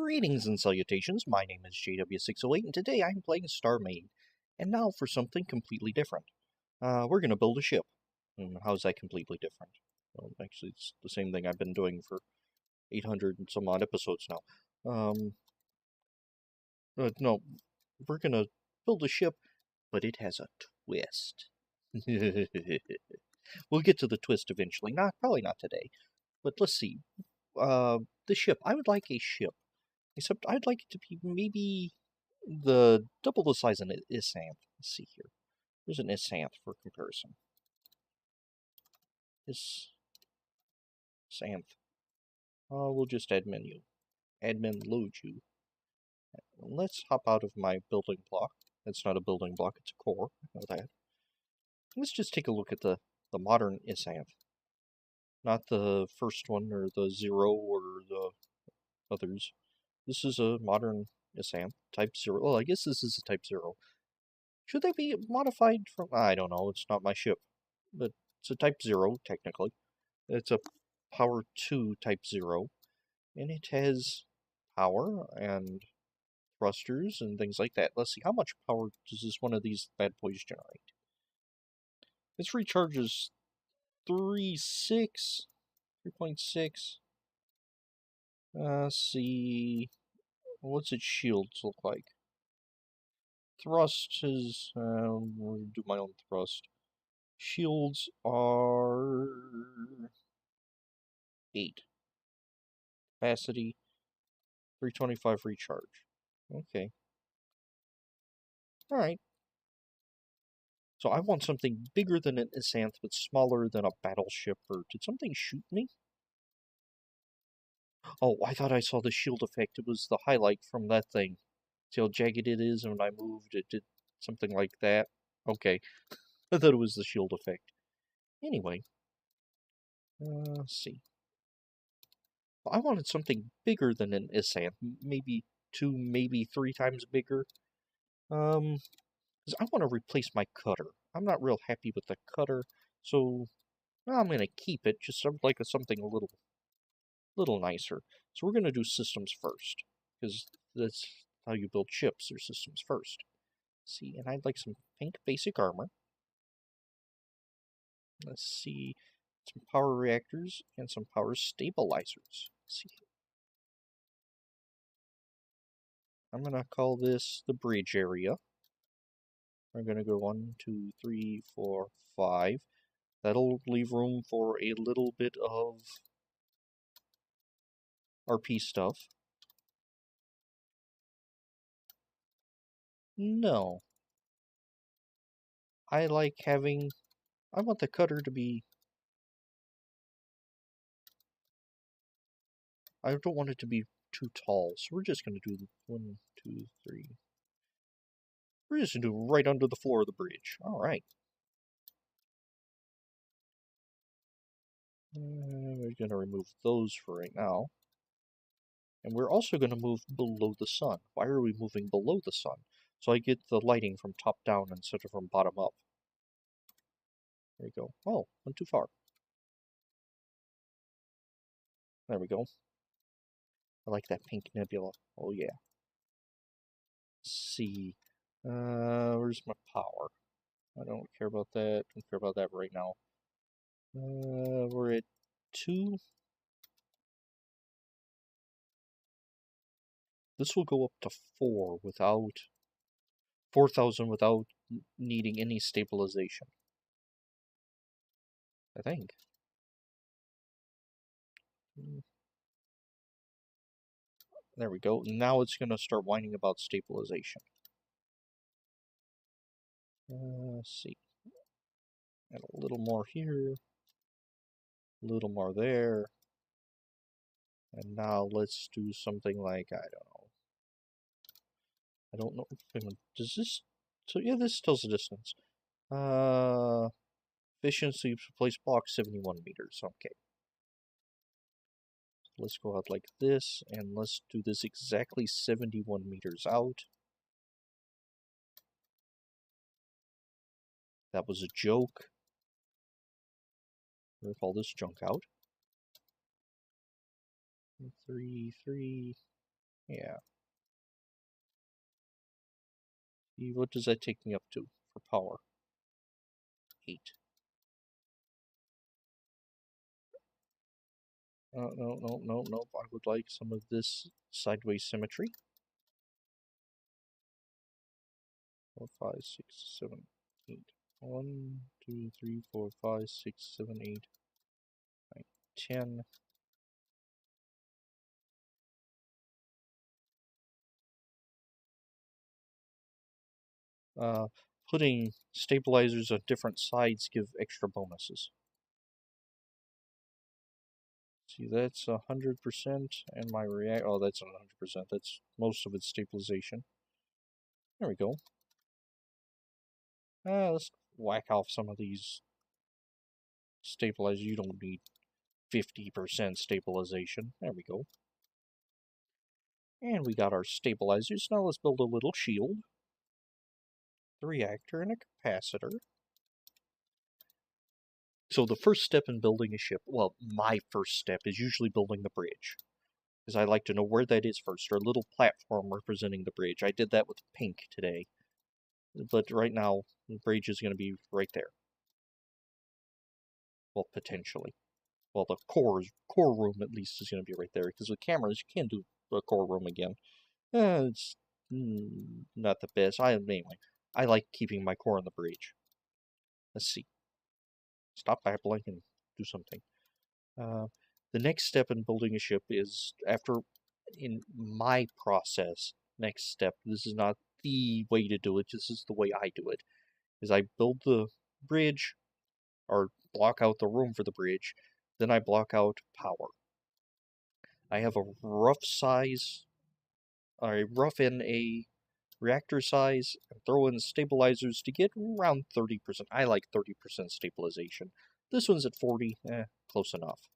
Greetings and salutations, my name is JW608 and today I'm playing StarMade. And now for something completely different. We're going to build a ship. How's that completely different? Well, actually it's the same thing I've been doing for 800 and some odd episodes now. No, we're going to build a ship, but it has a twist. We'll get to the twist eventually, probably not today. But let's see. The ship, I would like a ship. Except I'd like it to be maybe double the size of an Isanth. Let's see here. There's an Isanth for comparison. Isanth. We'll just add menu. Admin load you. Let's hop out of my building block. It's not a building block, it's a core. I know that. Let's just take a look at the modern Isanth. Not the first one or the Zero or the others. This is a modern Isanth, Type 0. Well, I guess this is a Type 0. Should they be modified from... I don't know, it's not my ship. But it's a Type 0, technically. It's a Power 2 Type 0. And it has power and thrusters and things like that. Let's see, how much power does this one of these bad boys generate? This recharges 3.6. Let's see... What's its shields look like? Thrust is... I'll do my own thrust. Shields are... 8. Capacity, 325 recharge. Okay. Alright. So I want something bigger than an Isanth, but smaller than a battleship, or did something shoot me? Oh, I thought I saw the shield effect. It was the highlight from that thing. See how jagged it is, and when I moved, it did something like that. Okay. I thought it was the shield effect. Anyway. Let's see. I wanted something bigger than an Isanth. Maybe 2, maybe 3 times bigger. Because I want to replace my cutter. I'm not real happy with the cutter, so I'm going to keep it, just like something a little nicer. So we're going to do systems first, because that's how you build ships, or systems first. See, and I'd like some pink basic armor. Let's see, some power reactors and some power stabilizers. Let's see. I'm going to call this the bridge area. We're going to go 1, 2, 3, 4, 5. That'll leave room for a little bit of RP stuff. No. I like having... I want the cutter to be... I don't want it to be too tall, so we're just going to do 1, 2, 3. We're just going to do right under the floor of the bridge. Alright. We're going to remove those for right now. And we're also going to move below the sun. Why are we moving below the sun? So I get the lighting from top down instead of from bottom up. There we go. Oh, went too far. There we go. I like that pink nebula. Oh yeah. Let's see. Where's my power? I don't care about that. Don't care about that right now. We're at 2. This will go up to 4 without 4,000 without needing any stabilization. I think. There we go. Now it's going to start whining about stabilization. Let's see. Add a little more here. A little more there. And now let's do something like, I don't know. Does this... So yeah, this tells the distance. Efficiency to place block 71 meters. Okay. Let's go out like this, and let's do this exactly 71 meters out. That was a joke. Rip all this junk out. 3, 3. Yeah. What does that take me up to for power? 8. No. I would like some of this sideways symmetry. 4, 5, 6, 7, 8. 1, 2, 3, 4, 5, 6, 7, 8, 9, 10. Putting stabilizers on different sides give extra bonuses. See, that's 100%, and my react. Oh, that's not 100%. That's most of its stabilization. There we go. Let's whack off some of these stabilizers. You don't need 50% stabilization. There we go. And we got our stabilizers. Now let's build a little shield, the reactor, and a capacitor. So the first step in building a ship, well, my first step is usually building the bridge, because I like to know where that is first, or a little platform representing the bridge. I did that with pink today, but right now the bridge is going to be right there. Well, potentially. Well, the core room at least is going to be right there, because with cameras you can do a core room again. It's not the best. Anyway, I like keeping my core on the bridge. Let's see. Stop babbling and do something. The next step in building a ship is in my process, next step, this is not the way to do it, this is the way I do it, is I build the bridge, or block out the room for the bridge, then I block out power. I have a rough in a reactor size, and throw in stabilizers to get around 30%. I like 30% stabilization. This one's at 40, close enough.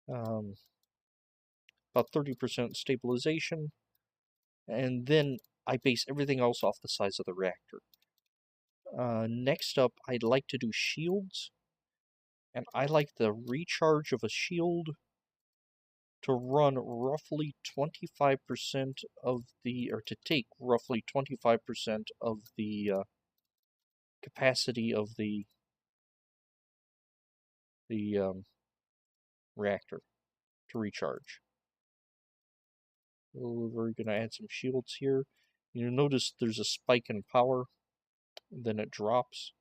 About 30% stabilization, and then I base everything else off the size of the reactor. Next up, I'd like to do shields, and I like the recharge of a shield to run roughly 25% of the, or to take roughly 25% of the capacity of the reactor to recharge. We're going to add some shields here. You notice there's a spike in power, then it drops.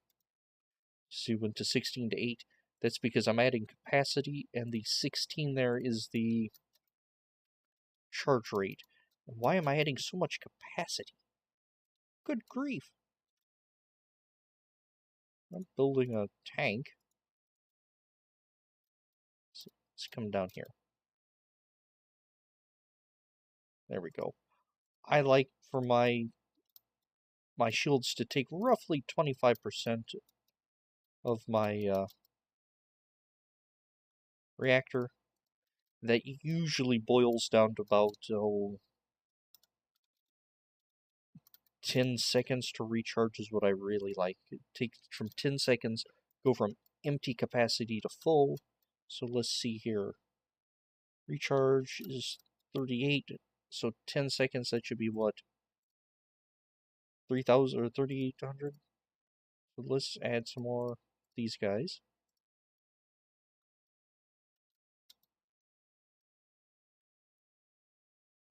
See, went to 16 to 8. That's because I'm adding capacity, and the 16 there is the charge rate. Why am I adding so much capacity? Good grief. I'm building a tank. Let's come down here. There we go. I like for my shields to take roughly 25% of my reactor. That usually boils down to about 10 seconds to recharge is what I really like. It takes from 10 seconds, go from empty capacity to full. So let's see here. Recharge is 38, so 10 seconds, that should be what? 3,000 or 3,800? So let's add some more of these guys.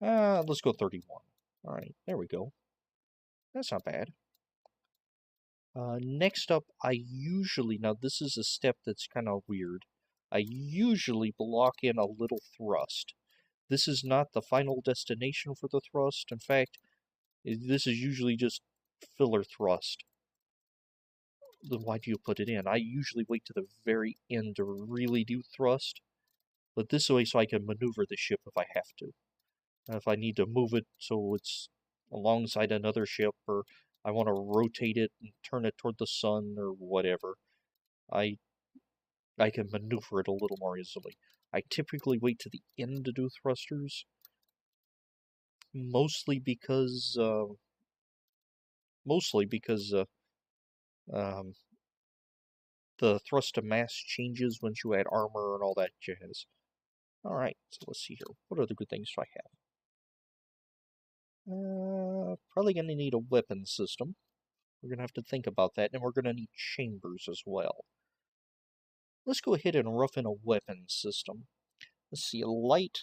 Let's go 31. Alright, there we go. That's not bad. Next up, now this is a step that's kind of weird. I usually block in a little thrust. This is not the final destination for the thrust. In fact, this is usually just filler thrust. Then why do you put it in? I usually wait to the very end to really do thrust. But this way so I can maneuver the ship if I have to. If I need to move it so it's alongside another ship, or I want to rotate it and turn it toward the sun or whatever, I can maneuver it a little more easily. I typically wait to the end to do thrusters, mostly because the thrust to mass changes once you add armor and all that jazz. Alright, so let's see here. What other good things do I have? Probably going to need a weapon system. We're going to have to think about that, and we're going to need chambers as well. Let's go ahead and rough in a weapon system. Let's see, a light.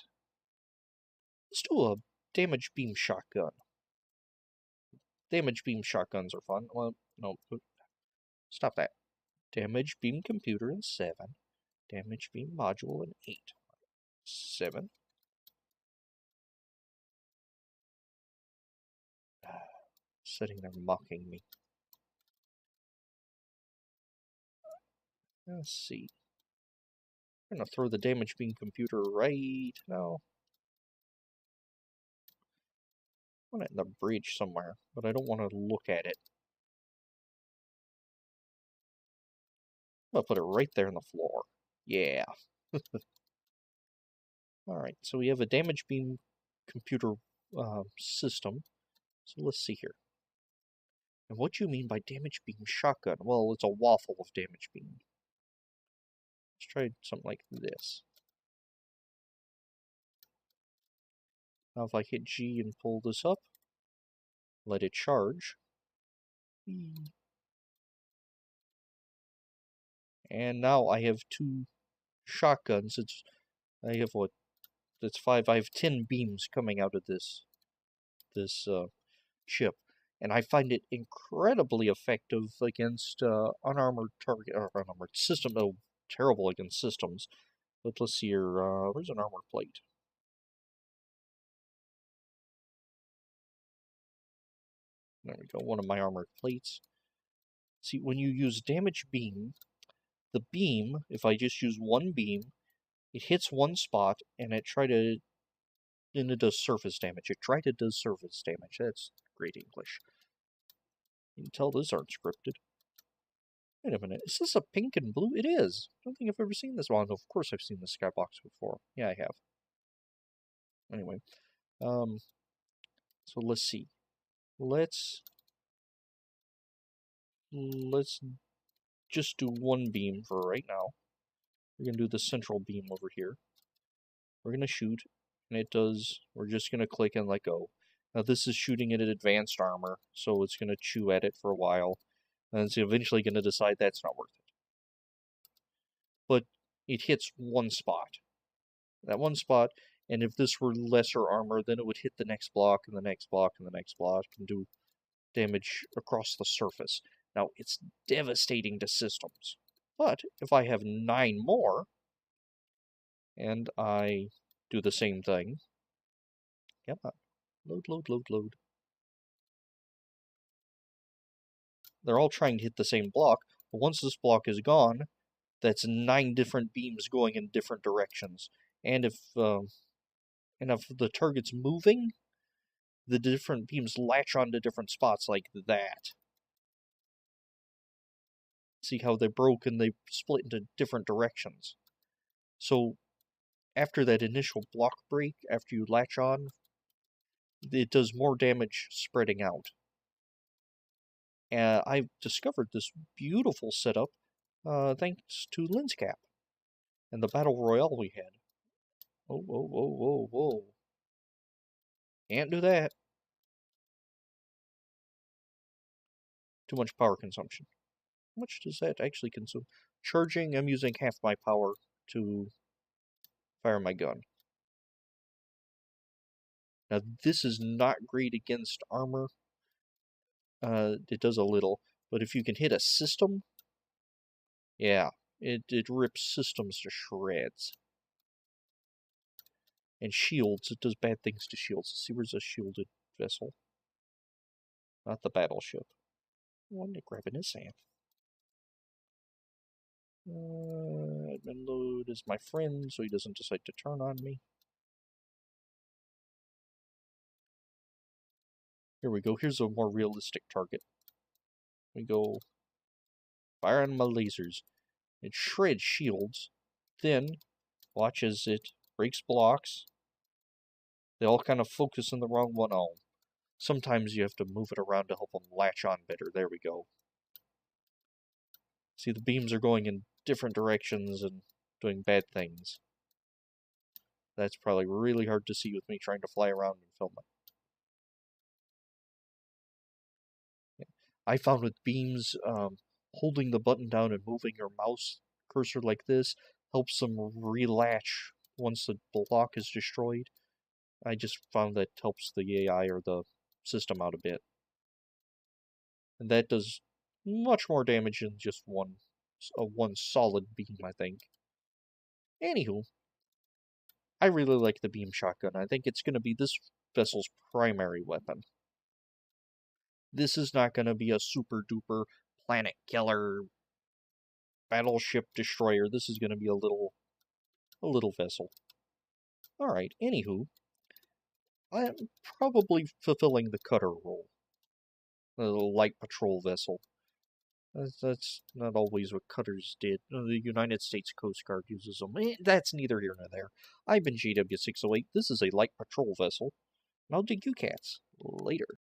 Let's do a damage beam shotgun. Damage beam shotguns are fun. Well, no, stop that. Damage beam computer in 7. Damage beam module in 8. 7. Sitting there mocking me. Let's see. I'm gonna throw the damage beam computer right now. I want it in the bridge somewhere, but I don't want to look at it. I'm gonna put it right there on the floor. Yeah. Alright, so we have a damage beam computer system. So let's see here. And what do you mean by damage beam shotgun? Well, it's a waffle of damage beam. Let's try something like this. Now if I hit G and pull this up, let it charge. And now I have 2 shotguns. I have what? That's 5. I have 10 beams coming out of this ship, and I find it incredibly effective against unarmored target or unarmored system. Oh, terrible against systems. But let's see here. Where's an armor plate? There we go. One of my armored plates. See, when you use damage beam, the beam, if I just use one beam, it hits one spot, and it does surface damage. It does surface damage. That's great English. You can tell those aren't scripted. Wait a minute, is this a pink and blue? It is. I don't think I've ever seen this one. Of course I've seen the skybox before. Yeah, I have. Anyway, so let's see. Let's just do one beam for right now. We're gonna do the central beam over here. We're gonna shoot, and it does. We're just gonna click and let go. Now this is shooting at an advanced armor, so it's gonna chew at it for a while, and it's eventually gonna decide that's not worth it. But it hits one spot. That one spot, and if this were lesser armor, then it would hit the next block, and the next block, and the next block, and do damage across the surface. Now, it's devastating to systems. But if I have 9 more, and I do the same thing, come on, load, load, load, load. They're all trying to hit the same block, but once this block is gone, that's 9 different beams going in different directions. And if the target's moving, the different beams latch onto different spots like that. See how they broke and they split into different directions. So after that initial block break, after you latch on, it does more damage spreading out. I've discovered this beautiful setup thanks to LensCap and the Battle Royale we had. Whoa, whoa, whoa, whoa, whoa. Can't do that. Too much power consumption. How much does that actually consume? Charging, I'm using half my power to fire my gun. Now, this is not great against armor. It does a little, but if you can hit a system, yeah, it rips systems to shreds. And shields, it does bad things to shields. Let's see, where's a shielded vessel? Not the battleship. I wanted to grab an SAM. Admin load is my friend, so he doesn't decide to turn on me. Here we go. Here's a more realistic target. We go fire on my lasers. It shreds shields. Then watch as it breaks blocks. They all kind of focus on the wrong one. Oh, sometimes you have to move it around to help them latch on better. There we go. See, the beams are going in different directions and doing bad things. That's probably really hard to see with me trying to fly around and film it. I found with beams, holding the button down and moving your mouse cursor like this helps them relatch once the block is destroyed. I just found that helps the AI or the system out a bit. And that does much more damage than just one solid beam, I think. Anywho, I really like the beam shotgun. I think it's going to be this vessel's primary weapon. This is not going to be a super duper planet killer battleship destroyer. This is going to be a little vessel. Alright, anywho, I'm probably fulfilling the cutter role. The light patrol vessel. That's not always what cutters did. The United States Coast Guard uses them. That's neither here nor there. I've been GW608. This is a light patrol vessel. And I'll dig you cats later.